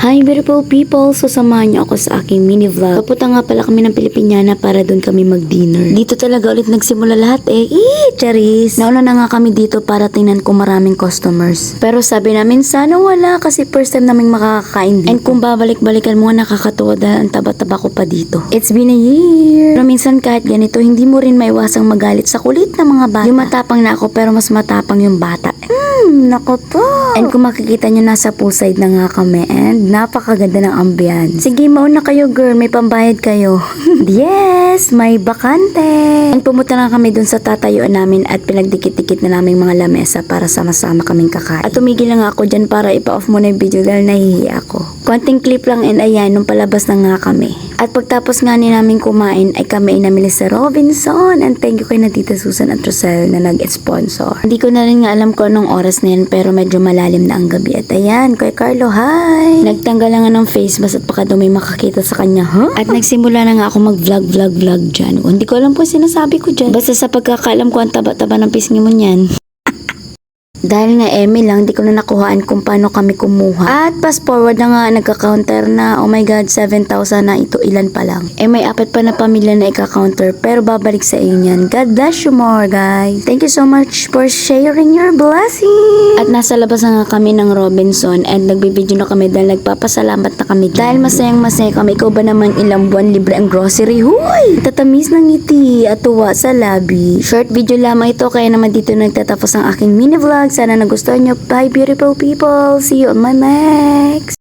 Hi beautiful people! So samahan niyo ako sa aking mini vlog. Papunta nga pala kami ng Pilipinyana para doon kami mag-dinner. Dito talaga ulit nagsimula lahat eh. Charis! Nauna na nga kami dito para tingnan kung maraming customers. Pero sabi namin sana wala kasi first time naming makakakain dito. And kung babalik-balikan mo nakakatuwa dahil ang taba-taba ko pa dito. It's been a year! Pero minsan kahit ganito hindi mo rin maiwasang magalit sa kulit ng mga bata. Yung matapang na ako pero mas matapang yung bata. Nako po! And kung makikita nyo nasa poolside na nga kami and napakaganda ng ambience. Sige, mauna kayo girl, may pambayad kayo. Yes, may bakante. And pumunta na kami dun sa tatayuan namin at pinagdikit-dikit na naming mga lamesa para sama-sama kaming kakain. At tumigil lang ako dyan para ipa-off muna yung video dahil nahihiya ako. Konting clip lang and ayan, nung palabas na nga kami. At pagtapos nga ni namin kumain ay kami ay namili sa Robinson and thank you kay na Tita Susan at Rosel na nag-sponsor. Hindi ko na rin nga alam kung anong oras na yan pero medyo malalim na ang gabi. At ayan, Kuya Carlo, hi! Nagtanggal lang nga ng face mask at baka daw may makakita sa kanya, huh? At nagsimula na nga ako mag-vlog dyan. Hindi ko alam po sinasabi ko dyan. Basta sa pagkakaalam ko ang taba-taba ng pisngi mo niyan. Dahil nga Emmy lang, di ko na nakuhaan kung paano kami kumuha. At fast forward na nga, nagka-counter na, oh my god, 7,000 na ito, ilan pa lang. May apat pa na pamilya na ika-counter, pero babalik sa inyo yan. God bless you more, guys. Thank you so much for sharing your blessing. At nasa labas na nga kami ng Robinson, and nagbibideo na kami dahil nagpapasalamat na kami. Dahil masayang masaya kami, ikaw ba naman ilang buwan libre ang grocery? Huy! Tatamis ng ngiti at tuwa sa labi. Short video lamang ito, kaya naman dito nagtatapos ang aking mini vlog. Sana nagustuhan nyo. Bye beautiful people. See you on my next.